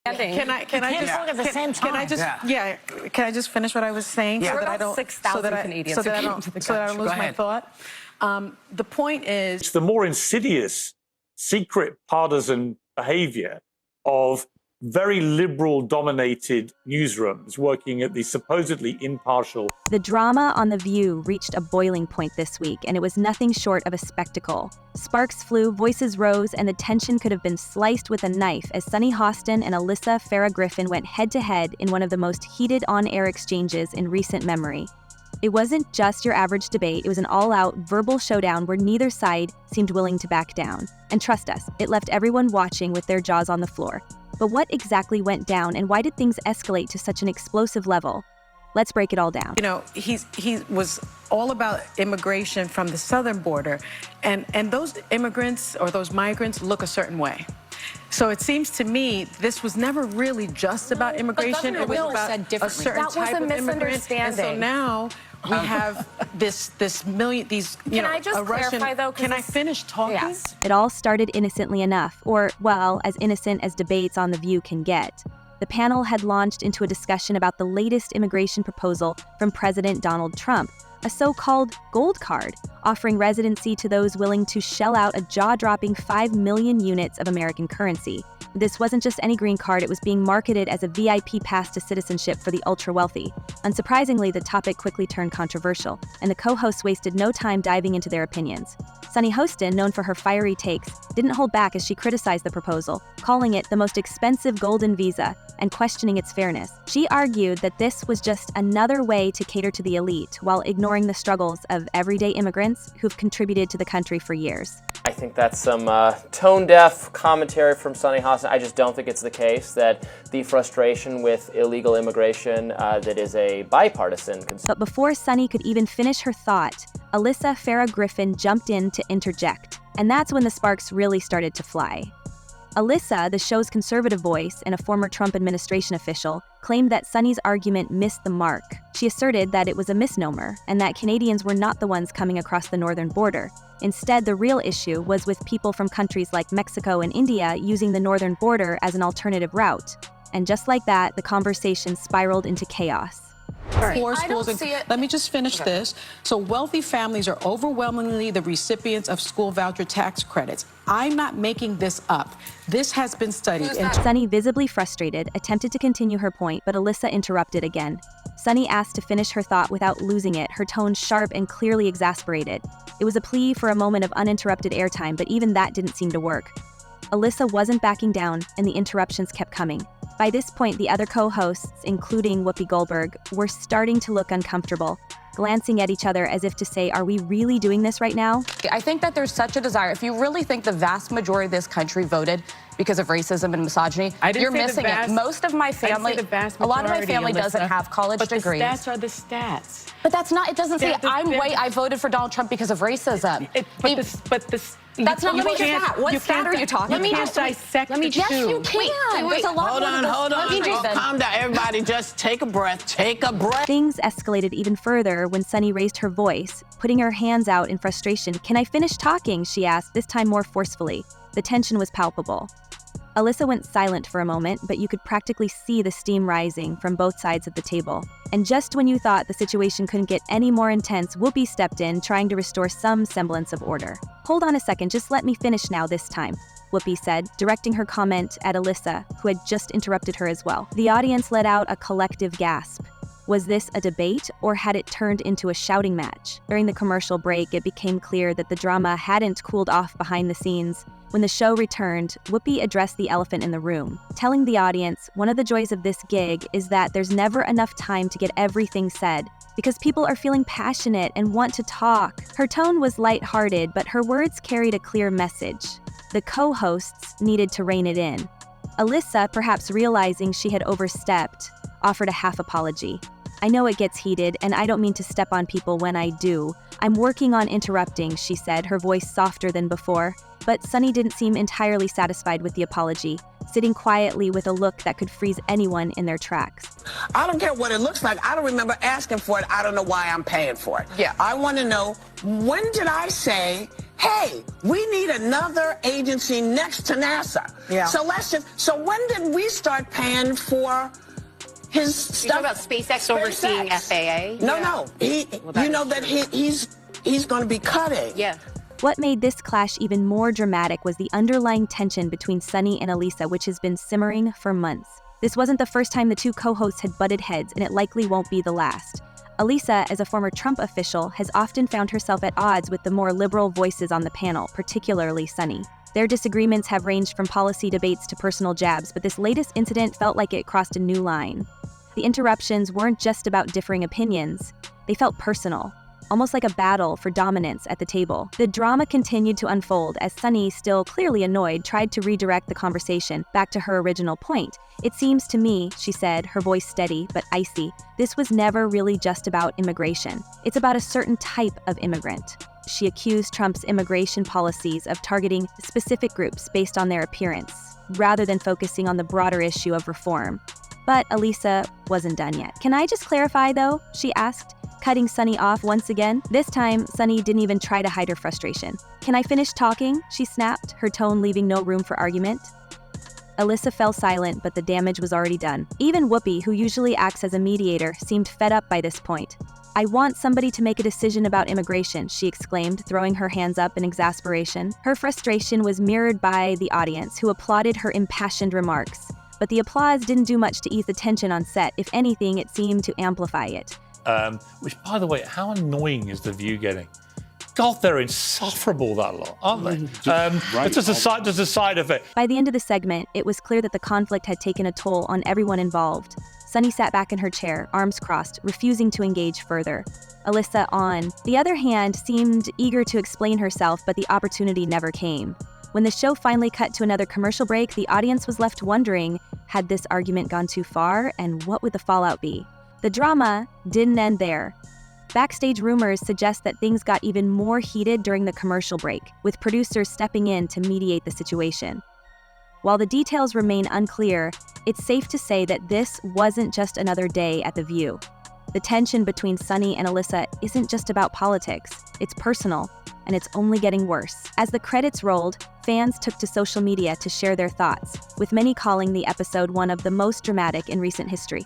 Can I just talk at the same time? Can I just finish what I was saying Yeah. so that I don't 6,000 Canadians so that I who don't came to the so that I don't country. lose Go my ahead. thought. The point is, It's the more insidious, secret, partisan behavior of very liberal-dominated newsrooms working at the supposedly impartial. The drama on The View reached a boiling point this week, and it was nothing short of a spectacle. Sparks flew, voices rose, and the tension could have been sliced with a knife as Sunny Hostin and Alyssa Farah Griffin went head-to-head in one of the most heated on-air exchanges in recent memory. It wasn't just your average debate, it was an all-out verbal showdown where neither side seemed willing to back down. And trust us, it left everyone watching with their jaws on the floor. But what exactly went down, and why did things escalate to such an explosive level? Let's break it all down. you know, he was all about immigration from the southern border, and those immigrants or those migrants look a certain way. So it seems to me this was never really just about immigration. Governor It was Will about said a differently. certain That was type a of immigrant. And so misunderstanding. now we have this million, Can I just clarify, though? 'Cause Can I this- finish talking? Yes. It all started innocently enough, or, well, as innocent as debates on The View can get. The panel had launched into a discussion about the latest immigration proposal from President Donald Trump, a so-called gold card, offering residency to those willing to shell out a jaw-dropping 5 million units of American currency. This wasn't just any green card, it was being marketed as a VIP pass to citizenship for the ultra-wealthy. Unsurprisingly, the topic quickly turned controversial, and the co-hosts wasted no time diving into their opinions. Sunny Hostin, known for her fiery takes, didn't hold back as she criticized the proposal, calling it the most expensive golden visa and questioning its fairness. She argued that this was just another way to cater to the elite while ignoring the struggles of everyday immigrants who've contributed to the country for years. I think that's some tone-deaf commentary from Sunny Hostin. I just don't think it's the case that the frustration with illegal immigration that is a bipartisan concern. But before Sunny could even finish her thought, Alyssa Farah Griffin jumped in to interject, and that's when the sparks really started to fly. Alyssa, the show's conservative voice and a former Trump administration official, claimed that Sunny's argument missed the mark. She asserted that it was a misnomer and that Canadians were not the ones coming across the northern border. Instead, the real issue was with people from countries like Mexico and India using the northern border as an alternative route. And just like that, the conversation spiraled into chaos. Four I schools. don't see it. Let me just finish this. So wealthy families are overwhelmingly the recipients of school voucher tax credits. I'm not making this up. This has been studied. And Sunny, visibly frustrated, attempted to continue her point, but Alyssa interrupted again. Sunny asked to finish her thought without losing it, her tone sharp and clearly exasperated. It was a plea for a moment of uninterrupted airtime, but even that didn't seem to work. Alyssa wasn't backing down, and the interruptions kept coming. By this point, the other co-hosts, including Whoopi Goldberg, were starting to look uncomfortable, glancing at each other as if to say, are we really doing this right now? I think that there's such a desire. If you really think the vast majority of this country voted because of racism and misogyny, you're missing it. Most of my family, a lot of my family doesn't have college degrees. But the stats are the stats. But that's not, it doesn't say I voted for Donald Trump because of racism. That's not what stat. What stat are you talking about? Let me just dissect the Yes, you can. There's a lot Hold on. Calm down, everybody. Just take a breath. Take a breath. Things escalated even further when Sunny raised her voice, putting her hands out in frustration. Can I finish talking? She asked, this time more forcefully. The tension was palpable. Alyssa went silent for a moment, but you could practically see the steam rising from both sides of the table. And just when you thought the situation couldn't get any more intense, Whoopi stepped in, trying to restore some semblance of order. Hold on a second, just let me finish now this time, Whoopi said, directing her comment at Alyssa, who had just interrupted her as well. The audience let out a collective gasp. Was this a debate, or had it turned into a shouting match? During the commercial break, it became clear that the drama hadn't cooled off behind the scenes. When the show returned, Whoopi addressed the elephant in the room, telling the audience one of the joys of this gig is that there's never enough time to get everything said, because people are feeling passionate and want to talk. Her tone was lighthearted, but her words carried a clear message. The co-hosts needed to rein it in. Alyssa, perhaps realizing she had overstepped, offered a half apology. I know it gets heated, and I don't mean to step on people when I do. I'm working on interrupting, she said, her voice softer than before. But Sunny didn't seem entirely satisfied with the apology, sitting quietly with a look that could freeze anyone in their tracks. I don't care what it looks like. I don't remember asking for it. I don't know why I'm paying for it. Yeah. I want to know, when did I say, hey, we need another agency next to NASA. Yeah. So when did we start paying for his stuff? You talking about SpaceX overseeing FAA? No. He's going to be cutting. Yeah. What made this clash even more dramatic was the underlying tension between Sunny and Alyssa, which has been simmering for months. This wasn't the first time the two co-hosts had butted heads, and it likely won't be the last. Alyssa, as a former Trump official, has often found herself at odds with the more liberal voices on the panel, particularly Sunny. Their disagreements have ranged from policy debates to personal jabs, but this latest incident felt like it crossed a new line. The interruptions weren't just about differing opinions. They felt personal, almost like a battle for dominance at the table. The drama continued to unfold as Sunny, still clearly annoyed, tried to redirect the conversation back to her original point. "It seems to me," she said, her voice steady but icy, "this was never really just about immigration. It's about a certain type of immigrant." She accused Trump's immigration policies of targeting specific groups based on their appearance, rather than focusing on the broader issue of reform. But Alyssa wasn't done yet. "Can I just clarify, though?" she asked, cutting Sunny off once again. This time, Sunny didn't even try to hide her frustration. "Can I finish talking?" she snapped, her tone leaving no room for argument. Alyssa fell silent, but the damage was already done. Even Whoopi, who usually acts as a mediator, seemed fed up by this point. "I want somebody to make a decision about immigration," she exclaimed, throwing her hands up in exasperation. Her frustration was mirrored by the audience, who applauded her impassioned remarks. But the applause didn't do much to ease the tension on set. If anything, it seemed to amplify it. Which, by the way, how annoying is The View getting? God, they're insufferable, that lot, aren't they? It's just a side effect. By the end of the segment, it was clear that the conflict had taken a toll on everyone involved. Sunny sat back in her chair, arms crossed, refusing to engage further. Alyssa, on the other hand, seemed eager to explain herself, but the opportunity never came. When the show finally cut to another commercial break, the audience was left wondering, had this argument gone too far, and what would the fallout be? The drama didn't end there. Backstage rumors suggest that things got even more heated during the commercial break, with producers stepping in to mediate the situation. While the details remain unclear, it's safe to say that this wasn't just another day at The View. The tension between Sunny and Alyssa isn't just about politics, it's personal, and it's only getting worse. As the credits rolled, fans took to social media to share their thoughts, with many calling the episode one of the most dramatic in recent history.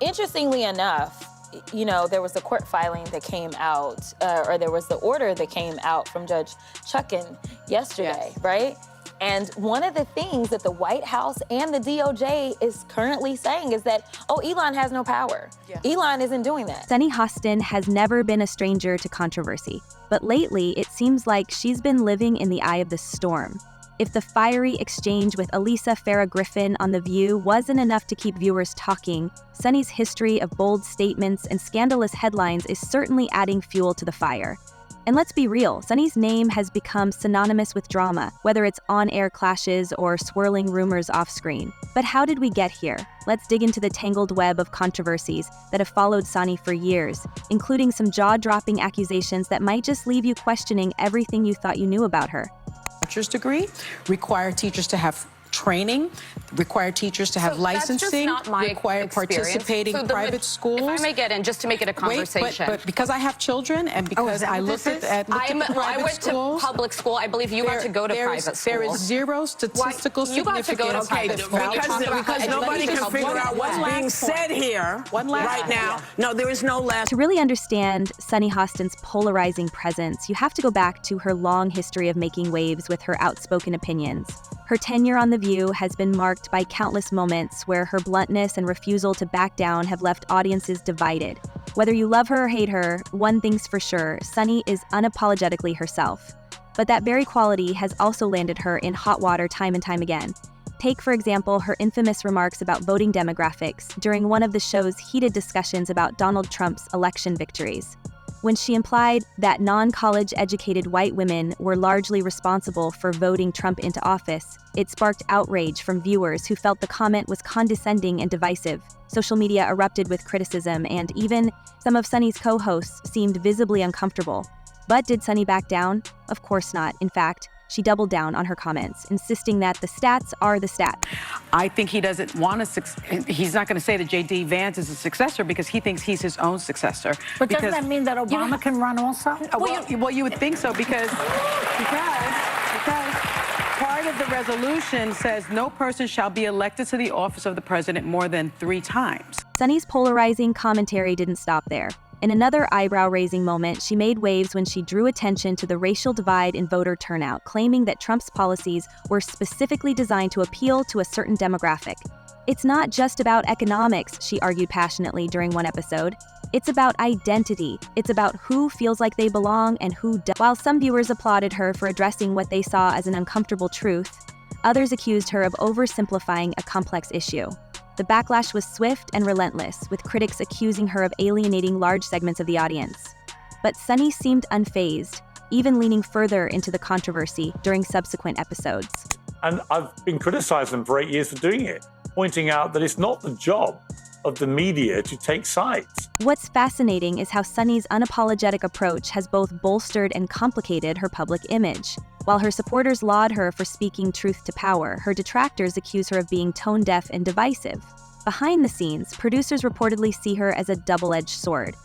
Interestingly enough, you know, there was a court filing that came out, or there was the order that came out from Judge Chuckin yesterday, Yes. right? And one of the things that the White House and the DOJ is currently saying is that, oh, Elon has no power. Yeah. Elon isn't doing that. Sunny Hostin has never been a stranger to controversy, but lately it seems like she's been living in the eye of the storm. If the fiery exchange with Alyssa Farah Griffin on The View wasn't enough to keep viewers talking, Sunny's history of bold statements and scandalous headlines is certainly adding fuel to the fire. And let's be real, Sunny's name has become synonymous with drama, whether it's on-air clashes or swirling rumors off-screen. But how did we get here? Let's dig into the tangled web of controversies that have followed Sunny for years, including some jaw-dropping accusations that might just leave you questioning everything you thought you knew about her. Bachelor's degree, require teachers to have training, require teachers to have licensing, require participating in private schools. If I may get in, just to make it a conversation. But because I have children and because I looked at I private went schools, to public school. I believe you got to go to private school. There is zero statistical significance. You got to go to private school. Because nobody can figure out what's being said here right now. No, there is no last. To really understand Sunny Hostin's polarizing presence, you have to go back to her long history of making waves with her outspoken opinions. Her tenure on The View has been marked by countless moments where her bluntness and refusal to back down have left audiences divided. Whether you love her or hate her, one thing's for sure, Sunny is unapologetically herself. But that very quality has also landed her in hot water time and time again. Take, for example, her infamous remarks about voting demographics during one of the show's heated discussions about Donald Trump's election victories. When she implied that non-college educated white women were largely responsible for voting Trump into office, it sparked outrage from viewers who felt the comment was condescending and divisive. Social media erupted with criticism, and even some of Sunny's co-hosts seemed visibly uncomfortable. But did Sunny back down? Of course not. In fact, she doubled down on her comments, insisting that the stats are the stats. I think he doesn't want he's not going to say that J.D. Vance is a successor because he thinks he's his own successor. But doesn't that mean that Obama can run also? Well, you would think so because part of the resolution says no person shall be elected to the office of the president more than 3 times. Sunny's polarizing commentary didn't stop there. In another eyebrow-raising moment, she made waves when she drew attention to the racial divide in voter turnout, claiming that Trump's policies were specifically designed to appeal to a certain demographic. It's not just about economics, she argued passionately during one episode. It's about identity. It's about who feels like they belong and who doesn't. While some viewers applauded her for addressing what they saw as an uncomfortable truth, others accused her of oversimplifying a complex issue. The backlash was swift and relentless, with critics accusing her of alienating large segments of the audience. But Sunny seemed unfazed, even leaning further into the controversy during subsequent episodes. And I've been criticizing them for 8 years for doing it, pointing out that it's not the job of the media to take sides. What's fascinating is how Sunny's unapologetic approach has both bolstered and complicated her public image. While her supporters laud her for speaking truth to power, her detractors accuse her of being tone-deaf and divisive. Behind the scenes, producers reportedly see her as a double-edged sword.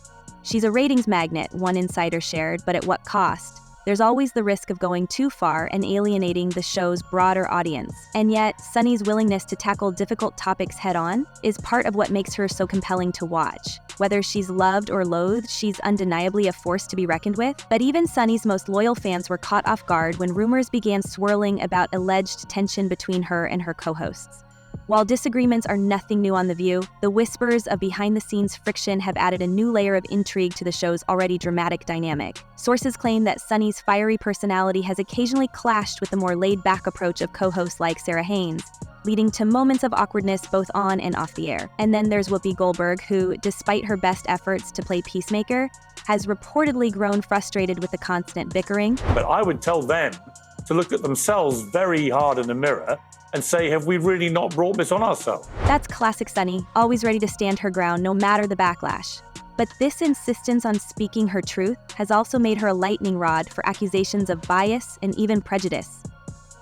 She's a ratings magnet, one insider shared, but at what cost? There's always the risk of going too far and alienating the show's broader audience. And yet, Sunny's willingness to tackle difficult topics head-on is part of what makes her so compelling to watch. Whether she's loved or loathed, she's undeniably a force to be reckoned with. But even Sunny's most loyal fans were caught off guard when rumors began swirling about alleged tension between her and her co-hosts. While disagreements are nothing new on The View, the whispers of behind-the-scenes friction have added a new layer of intrigue to the show's already dramatic dynamic. Sources claim that Sunny's fiery personality has occasionally clashed with the more laid-back approach of co-hosts like Sarah Haynes, leading to moments of awkwardness both on and off the air. And then there's Whoopi Goldberg, who, despite her best efforts to play peacemaker, has reportedly grown frustrated with the constant bickering. But I would tell them to look at themselves very hard in the mirror and say, have we really not brought this on ourselves? That's classic Sunny, always ready to stand her ground no matter the backlash. But this insistence on speaking her truth has also made her a lightning rod for accusations of bias and even prejudice.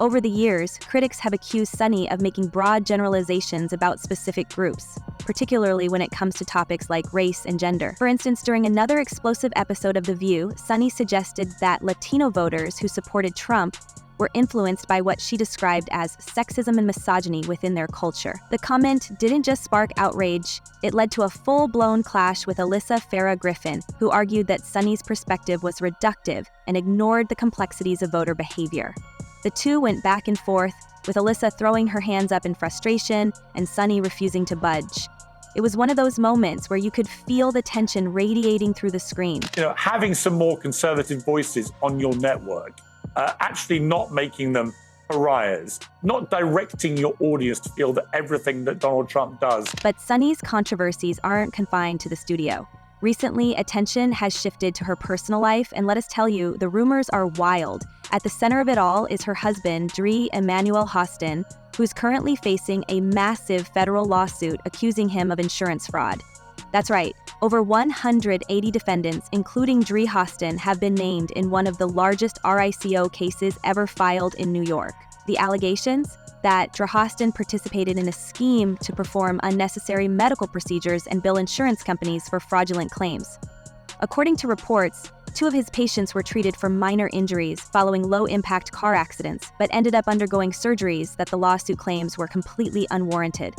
Over the years, critics have accused Sunny of making broad generalizations about specific groups, particularly when it comes to topics like race and gender. For instance, during another explosive episode of The View, Sunny suggested that Latino voters who supported Trump were influenced by what she described as sexism and misogyny within their culture. The comment didn't just spark outrage, it led to a full-blown clash with Alyssa Farah Griffin, who argued that Sunny's perspective was reductive and ignored the complexities of voter behavior. The two went back and forth, with Alyssa throwing her hands up in frustration and Sunny refusing to budge. It was one of those moments where you could feel the tension radiating through the screen. Having some more conservative voices on your network, actually not making them pariahs, not directing your audience to feel that everything that Donald Trump does. But Sunny's controversies aren't confined to the studio. Recently, attention has shifted to her personal life, and let us tell you, the rumors are wild. At the center of it all is her husband, Dre Emmanuel Hostin, who's currently facing a massive federal lawsuit accusing him of insurance fraud. That's right, over 180 defendants, including Dre Hostin, have been named in one of the largest RICO cases ever filed in New York. The allegations? That Dre Hostin participated in a scheme to perform unnecessary medical procedures and bill insurance companies for fraudulent claims. According to reports, 2 of his patients were treated for minor injuries following low-impact car accidents, but ended up undergoing surgeries that the lawsuit claims were completely unwarranted.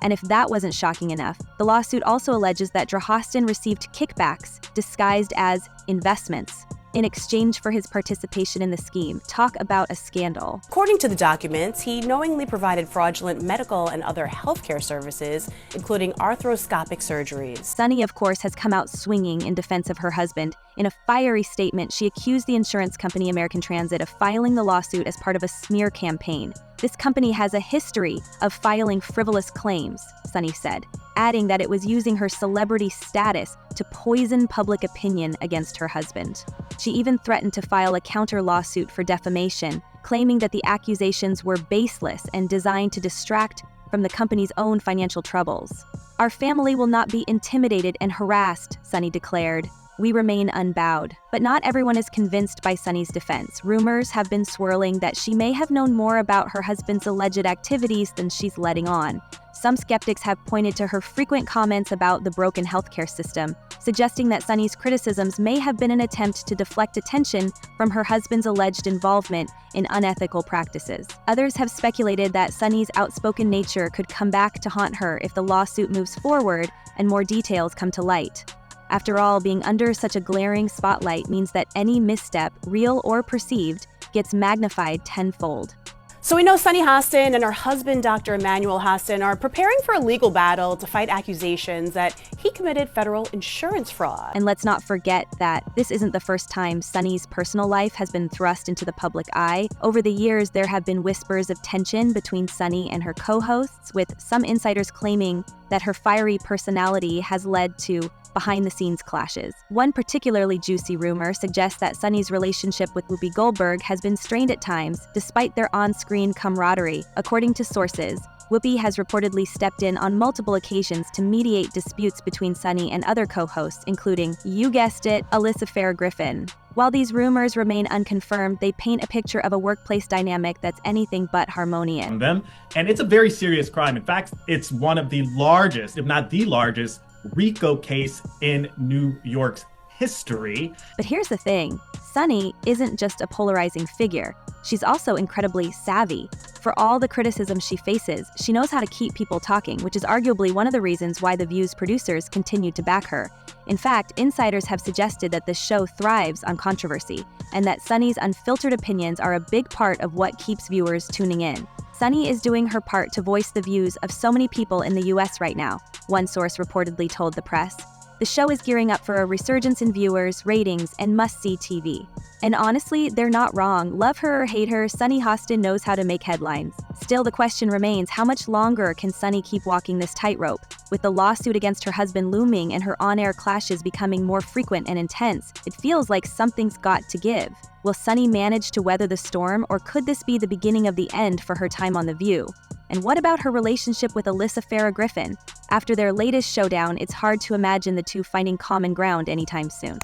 And if that wasn't shocking enough, the lawsuit also alleges that Dre Hostin received kickbacks disguised as investments in exchange for his participation in the scheme. Talk about a scandal. According to the documents, he knowingly provided fraudulent medical and other healthcare services, including arthroscopic surgeries. Sunny, of course, has come out swinging in defense of her husband. In a fiery statement, she accused the insurance company American Transit of filing the lawsuit as part of a smear campaign. This company has a history of filing frivolous claims, Sunny said, adding that it was using her celebrity status to poison public opinion against her husband. She even threatened to file a counter lawsuit for defamation, claiming that the accusations were baseless and designed to distract from the company's own financial troubles. "Our family will not be intimidated and harassed," Sunny declared, We remain unbowed. But not everyone is convinced by Sunny's defense. Rumors have been swirling that she may have known more about her husband's alleged activities than she's letting on. Some skeptics have pointed to her frequent comments about the broken healthcare system, suggesting that Sunny's criticisms may have been an attempt to deflect attention from her husband's alleged involvement in unethical practices. Others have speculated that Sunny's outspoken nature could come back to haunt her if the lawsuit moves forward and more details come to light. After all, being under such a glaring spotlight means that any misstep, real or perceived, gets magnified tenfold. So we know Sunny Hostin and her husband, Dr. Emmanuel Hostin, are preparing for a legal battle to fight accusations that he committed federal insurance fraud. And let's not forget that this isn't the first time Sunny's personal life has been thrust into the public eye. Over the years, there have been whispers of tension between Sunny and her co-hosts, with some insiders claiming that her fiery personality has led to behind-the-scenes clashes. One particularly juicy rumor suggests that Sunny's relationship with Whoopi Goldberg has been strained at times, despite their on-screen camaraderie. According to sources, Whoopi has reportedly stepped in on multiple occasions to mediate disputes between Sunny and other co-hosts, including, you guessed it, Alyssa Griffin. While these rumors remain unconfirmed, they paint a picture of a workplace dynamic that's anything but harmonious. And it's a very serious crime. In fact, it's one of the largest, if not the largest, RICO case in New York's history. But here's the thing, Sunny isn't just a polarizing figure. She's also incredibly savvy. For all the criticism she faces, she knows how to keep people talking, which is arguably one of the reasons why The View's producers continue to back her. In fact, insiders have suggested that the show thrives on controversy, and that Sunny's unfiltered opinions are a big part of what keeps viewers tuning in. Sunny is doing her part to voice the views of so many people in the US right now, one source reportedly told the press. The show is gearing up for a resurgence in viewers, ratings, and must-see TV. And honestly, they're not wrong. Love her or hate her, Sunny Hostin knows how to make headlines. Still, the question remains, how much longer can Sunny keep walking this tightrope? With the lawsuit against her husband looming and her on-air clashes becoming more frequent and intense, it feels like something's got to give. Will Sunny manage to weather the storm, or could this be the beginning of the end for her time on The View? And what about her relationship with Alyssa Griffin? After their latest showdown, it's hard to imagine the two finding common ground anytime soon.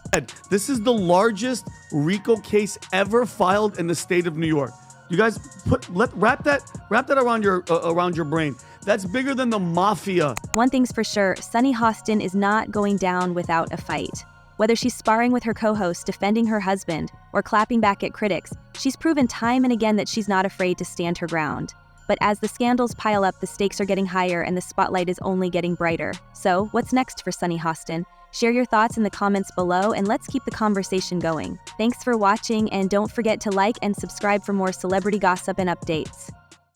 This is the largest RICO case ever filed in the state of New York. You guys wrap that around your brain. That's bigger than the mafia. One thing's for sure, Sunny Hostin is not going down without a fight. Whether she's sparring with her co-host, defending her husband, or clapping back at critics, she's proven time and again that she's not afraid to stand her ground. But as the scandals pile up, the stakes are getting higher and the spotlight is only getting brighter. So, what's next for Sunny Hostin? Share your thoughts in the comments below and let's keep the conversation going. Thanks for watching, and don't forget to like and subscribe for more celebrity gossip and updates.